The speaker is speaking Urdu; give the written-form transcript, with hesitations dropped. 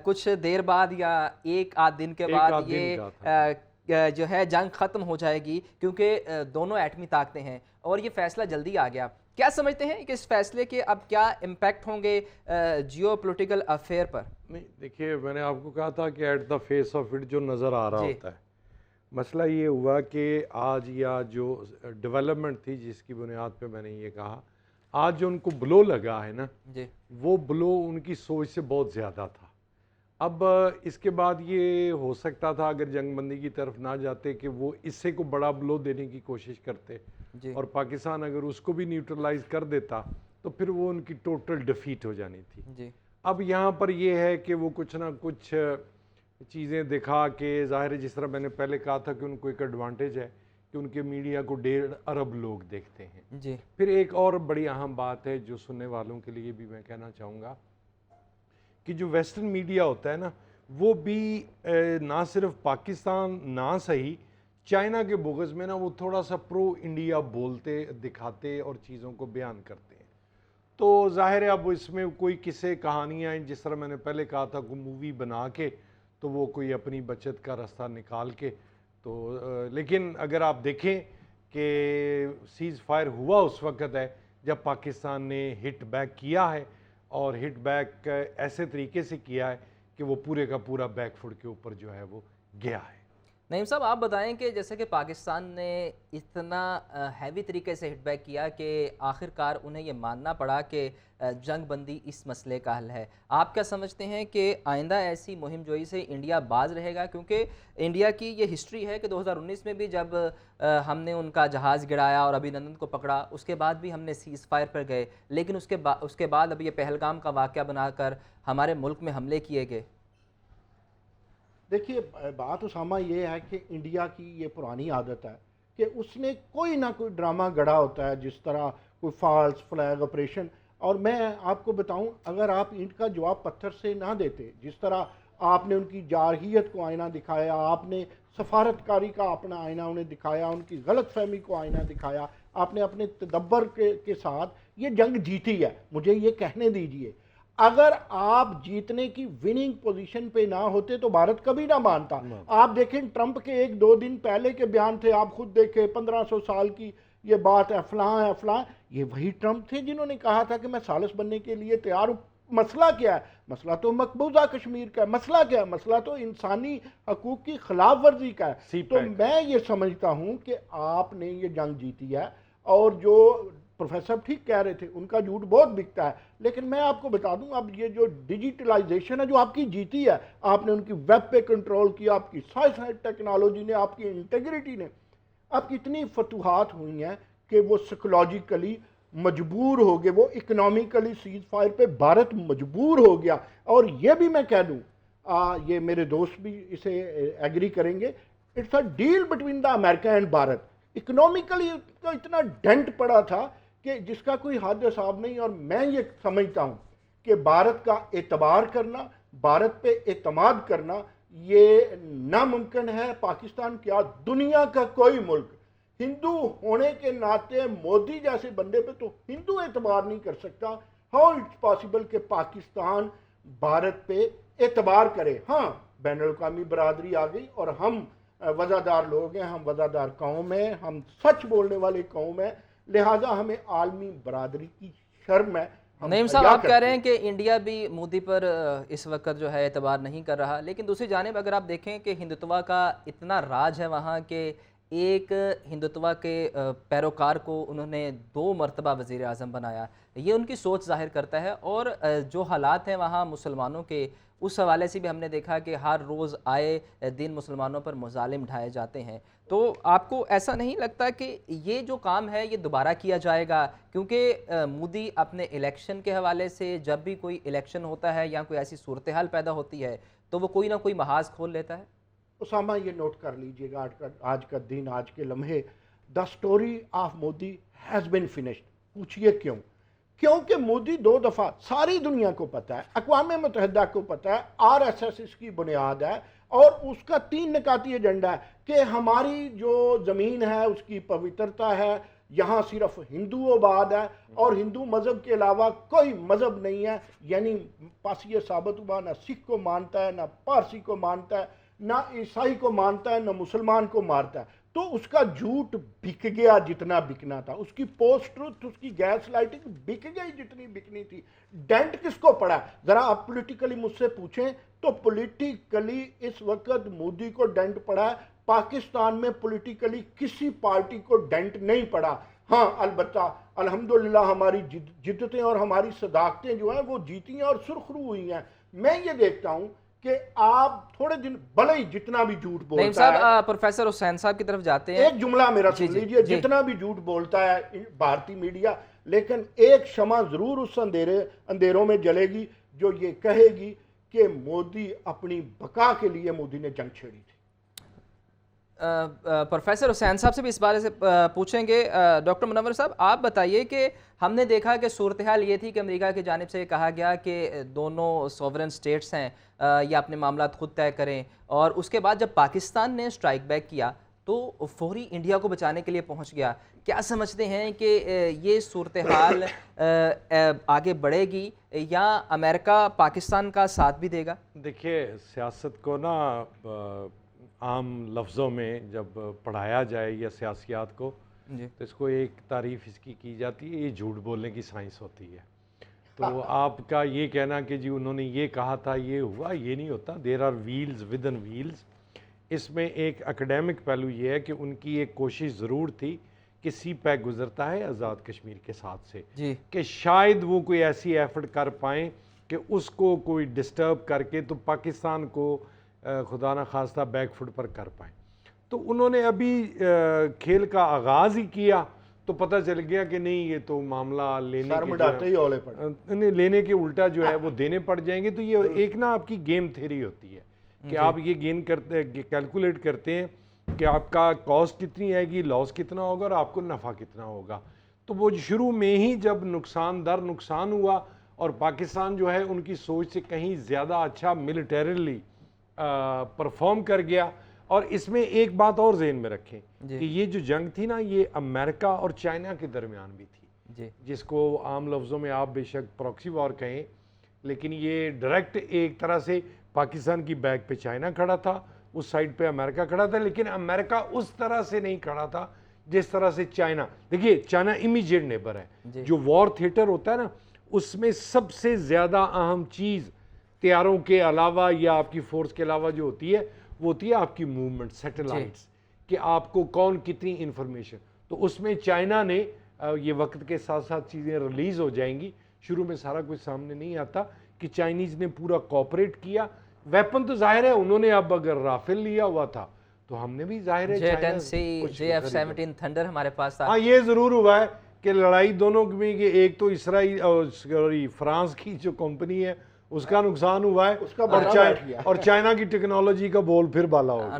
کچھ دیر بعد یا ایک آدھ دن کے بعد یہ جو ہے جنگ ختم ہو جائے گی، کیونکہ دونوں ایٹمی طاقتیں ہیں اور یہ فیصلہ جلدی آ گیا. کیا سمجھتے ہیں کہ اس فیصلے کے اب کیا امپیکٹ ہوں گے جیو پولیٹیکل افیئر پر؟ نہیں دیکھیے، میں نے آپ کو کہا تھا کہ at the face of it جو نظر آ رہا ہوتا ہے. مسئلہ یہ ہوا کہ آج یا جو ڈیولپمنٹ تھی جس کی بنیاد پہ میں نے یہ کہا، آج جو ان کو بلو لگا ہے نا، وہ بلو ان کی سوچ سے بہت زیادہ تھا. اب اس کے بعد یہ ہو سکتا تھا اگر جنگ بندی کی طرف نہ جاتے کہ وہ اس سے کو بڑا بلو دینے کی کوشش کرتے، اور پاکستان اگر اس کو بھی نیوٹرلائز کر دیتا تو پھر وہ ان کی ٹوٹل ڈیفیٹ ہو جانی تھی. اب یہاں پر یہ ہے کہ وہ کچھ نہ کچھ چیزیں دکھا کے، ظاہر ہے جس طرح میں نے پہلے کہا تھا کہ ان کو ایک ایڈوانٹیج ہے کہ ان کے میڈیا کو 1.5 ارب لوگ دیکھتے ہیں. پھر ایک اور بڑی اہم بات ہے جو سننے والوں کے لیے بھی میں کہنا چاہوں گا کہ جو ویسٹرن میڈیا ہوتا ہے نا، وہ بھی نہ صرف پاکستان نہ صحیح چائنا کے بغض میں نا وہ تھوڑا سا پرو انڈیا بولتے دکھاتے اور چیزوں کو بیان کرتے ہیں. تو ظاہر ہے اب اس میں کوئی قصے کہانیاں جس طرح میں نے پہلے کہا تھا کوئی مووی بنا کے تو وہ کوئی اپنی بچت کا راستہ نکال کے تو لیکن اگر آپ دیکھیں کہ سیز فائر ہوا اس وقت ہے جب پاکستان نے ہٹ بیک کیا ہے، اور ہٹ بیک ایسے طریقے سے کیا ہے کہ وہ پورے کا پورا بیک فوٹ کے اوپر جو ہے وہ گیا ہے. نعیم صاحب، آپ بتائیں کہ جیسے کہ پاکستان نے اتنا ہیوی طریقے سے ہٹ بیک کیا کہ آخر کار انہیں یہ ماننا پڑا کہ جنگ بندی اس مسئلے کا حل ہے. آپ کیا سمجھتے ہیں کہ آئندہ ایسی مہم جوئی سے انڈیا باز رہے گا؟ کیونکہ انڈیا کی یہ ہسٹری ہے کہ 2019 میں بھی جب ہم نے ان کا جہاز گرایا اور ابھینندن کو پکڑا، اس کے بعد بھی ہم نے سیز فائر پر گئے، لیکن اس کے بعد اب یہ پہلگام کا واقعہ بنا کر ہمارے ملک میں حملے کیے گئے. دیکھیے، بات اسامہ یہ ہے کہ انڈیا کی یہ پرانی عادت ہے کہ اس نے کوئی نہ کوئی ڈرامہ گڑھا ہوتا ہے، جس طرح کوئی فالس فلیگ آپریشن. اور میں آپ کو بتاؤں، اگر آپ اینٹ کا جواب پتھر سے نہ دیتے، جس طرح آپ نے ان کی جارحیت کو آئینہ دکھایا، آپ نے سفارتکاری کا اپنا آئینہ انہیں دکھایا، ان کی غلط فہمی کو آئینہ دکھایا، آپ نے اپنے تدبر کے ساتھ یہ جنگ جیتی ہے. مجھے یہ کہنے دیجئے، اگر آپ جیتنے کی وننگ پوزیشن پہ نہ ہوتے تو بھارت کبھی نہ مانتا. آپ دیکھیں ٹرمپ کے 1-2 دن پہلے کے بیان تھے، آپ خود دیکھیں 1500 سال کی یہ بات ہے، فلاں ہے فلاں. یہ وہی ٹرمپ تھے جنہوں نے کہا تھا کہ میں ثالث بننے کے لیے تیار ہوں. مسئلہ کیا ہے؟ مسئلہ تو مقبوضہ کشمیر کا ہے. مسئلہ کیا ہے؟ مسئلہ تو انسانی حقوق کی خلاف ورزی کا ہے. تو میں یہ سمجھتا ہوں کہ آپ نے یہ جنگ جیتی ہے، اور جو پروفیسر ٹھیک کہہ رہے تھے ان کا جھوٹ بہت بکتا ہے. لیکن میں آپ کو بتا دوں، اب یہ جو ڈیجیٹلائزیشن ہے جو آپ کی جیتی ہے، آپ نے ان کی ویب پہ کنٹرول کیا، آپ کی سائنس اینڈ ٹیکنالوجی نے، آپ کی انٹیگریٹی نے، آپ کی اتنی فتوحات ہوئی ہیں کہ وہ سائیکولوجیکلی مجبور ہو گئے، وہ اکنامیکلی سیز فائر پہ بھارت مجبور ہو گیا. اور یہ بھی میں کہہ دوں، یہ میرے دوست بھی اسے ایگری کریں گے، it's a deal between the America and Bharat. Economically کا اتنا ڈینٹ پڑا تھا کہ جس کا کوئی حد حساب نہیں. اور میں یہ سمجھتا ہوں کہ بھارت کا اعتبار کرنا، بھارت پہ اعتماد کرنا یہ ناممکن ہے. پاکستان کیا، دنیا کا کوئی ملک ہندو ہونے کے ناطے مودی جیسے بندے پہ تو ہندو اعتبار نہیں کر سکتا. ہاؤ اٹس پاسبل کہ پاکستان بھارت پہ اعتبار کرے؟ ہاں، بین الاقوامی برادری آ گئی اور ہم وزادار لوگ ہیں، ہم وزادار قوم ہیں، ہم سچ بولنے والے قوم ہیں، لہٰذا ہمیں عالمی برادری کی شرم ہے. نعیم صاحب، آپ کہہ رہے ہیں کہ انڈیا بھی مودی پر اس وقت جو ہے اعتبار نہیں کر رہا، لیکن دوسری جانب اگر آپ دیکھیں کہ ہندوتوا کا اتنا راج ہے وہاں کہ ایک ہندوتوا کے پیروکار کو انہوں نے 2 مرتبہ وزیر اعظم بنایا. یہ ان کی سوچ ظاہر کرتا ہے. اور جو حالات ہیں وہاں مسلمانوں کے، اس حوالے سے بھی ہم نے دیکھا کہ ہر روز آئے دن مسلمانوں پر مظالم ڈھائے جاتے ہیں. تو آپ کو ایسا نہیں لگتا کہ یہ جو کام ہے یہ دوبارہ کیا جائے گا؟ کیونکہ مودی اپنے الیکشن کے حوالے سے جب بھی کوئی الیکشن ہوتا ہے یا کوئی ایسی صورتحال پیدا ہوتی ہے تو وہ کوئی نہ کوئی محاذ کھول لیتا ہے. اسامہ، یہ نوٹ کر لیجئے گا، آج کا دن، آج کے لمحے، the story of Modi has been finished. پوچھئے کیوں؟ کیونکہ مودی 2 دفعہ، ساری دنیا کو پتہ ہے، اقوام متحدہ کو پتہ ہے، RSS اس کی بنیاد ہے، اور اس کا 3 نکاتی ایجنڈا ہے کہ ہماری جو زمین ہے اس کی پوترتا ہے، یہاں صرف ہندو آباد ہے اور ہندو مذہب کے علاوہ کوئی مذہب نہیں ہے، یعنی پاس یہ ثابت ہوا نہ سکھ کو مانتا ہے، نہ پارسی کو مانتا ہے، نہ عیسائی کو مانتا ہے، نہ مسلمان کو مارتا ہے۔ تو اس کا جھوٹ بک گیا جتنا بکنا تھا، اس کی پوسٹ ٹروتھ، اس کی گیس لائٹنگ بک گئی جتنی بکنی تھی۔ ڈینٹ کس کو پڑا؟ ذرا آپ پولیٹیکلی مجھ سے پوچھیں تو پولیٹیکلی اس وقت مودی کو ڈینٹ پڑا ہے، پاکستان میں پولیٹیکلی کسی پارٹی کو ڈینٹ نہیں پڑا۔ ہاں البتہ الحمدللہ ہماری جدتیں اور ہماری صداقتیں جو ہیں وہ جیتی ہیں اور سرخرو ہوئی ہیں۔ میں یہ دیکھتا ہوں کہ آپ تھوڑے دن بھلے ہی جتنا بھی جھوٹ نعیم بولتا ہے، صاحب پروفیسر حسین صاحب کی طرف جاتے ہیں۔ ایک جملہ میرا جی سن جی لیجئے، جی جتنا بھی جھوٹ بولتا ہے بھارتی میڈیا، لیکن ایک شمع ضرور اس اندھیروں میں جلے گی جو یہ کہے گی کہ مودی اپنی بقا کے لیے مودی نے جنگ چھیڑی تھی۔ پروفیسر حسین صاحب سے بھی اس بارے سے پوچھیں گے۔ ڈاکٹر منور صاحب آپ بتائیے کہ ہم نے دیکھا کہ صورتحال یہ تھی کہ امریکہ کی جانب سے یہ کہا گیا کہ دونوں سوورن سٹیٹس ہیں یہ اپنے معاملات خود طے کریں، اور اس کے بعد جب پاکستان نے اسٹرائک بیک کیا تو فوری انڈیا کو بچانے کے لیے پہنچ گیا۔ کیا سمجھتے ہیں کہ یہ صورتحال آگے بڑھے گی یا امریکہ پاکستان کا ساتھ بھی دے گا؟ دیکھیے سیاست کو نا عام لفظوں میں جب پڑھایا جائے یا سیاسیات کو تو اس کو ایک تعریف اس کی جاتی ہے، یہ جھوٹ بولنے کی سائنس ہوتی ہے۔ تو آپ کا یہ کہنا کہ جی انہوں نے یہ کہا تھا یہ ہوا، یہ نہیں ہوتا۔ There are wheels within wheels. اس میں ایک اکیڈیمک پہلو یہ ہے کہ ان کی ایک کوشش ضرور تھی کہ سی پیک گزرتا ہے آزاد کشمیر کے ساتھ سے، کہ شاید وہ کوئی ایسی ایفرٹ کر پائیں کہ اس کو کوئی ڈسٹرب کر کے تو پاکستان کو خدا نہ خواستہ بیک فٹ پر کر پائیں۔ تو انہوں نے ابھی کھیل کا آغاز ہی کیا تو پتہ چل گیا کہ نہیں یہ تو معاملہ لینے کے الٹا جو ہے وہ دینے پڑ جائیں گے۔ تو یہ ایک نا آپ کی گیم تھیوری ہوتی ہے کہ آپ یہ کیلکولیٹ کرتے ہیں کہ آپ کا کاسٹ کتنی آئے گی، لاس کتنا ہوگا اور آپ کو نفع کتنا ہوگا۔ تو وہ شروع میں ہی جب نقصان در نقصان ہوا اور پاکستان جو ہے ان کی سوچ سے کہیں زیادہ اچھا ملٹریلی پرفارم کر گیا۔ اور اس میں ایک بات اور ذہن میں رکھیں کہ یہ جو جنگ تھی نا یہ امریکہ اور چائنا کے درمیان بھی تھی، جس کو عام لفظوں میں آپ بے شک پراکسی وار کہیں، لیکن یہ ڈائریکٹ ایک طرح سے پاکستان کی بیک پہ چائنا کھڑا تھا، اس سائڈ پہ امریکہ کھڑا تھا، لیکن امریکہ اس طرح سے نہیں کھڑا تھا جس طرح سے چائنا۔ دیکھیے چائنا امیجیٹ نیبر ہے، جو وار تھیٹر ہوتا ہے نا اس میں سب سے زیادہ اہم چیز طیاروں کے علاوہ یا آپ کی فورس کے علاوہ جو ہوتی ہے وہ ہوتی ہے آپ کی موومنٹ، سیٹلائٹس، کہ آپ کو کون کتنی انفارمیشن۔ تو اس میں چائنا نے یہ وقت کے ساتھ ساتھ چیزیں ریلیز ہو جائیں گی، شروع میں سارا کچھ سامنے نہیں آتا، کہ چائنیز نے پورا کوآپریٹ کیا۔ ویپن تو ظاہر ہے انہوں نے اب اگر رافیل لیا ہوا تھا تو ہم نے بھی ظاہر ہے JF-17 تھنڈر ہمارے پاس تھا۔ ہاں یہ ضرور ہوا ہے کہ لڑائی دونوں میں کہ ایک تو اسرائیل اور فرانس کی جو کمپنی ہے اس کا نقصان ہوا ہے اور چائنا کی ٹیکنالوجی کا بول پھر بالا ہو گیا۔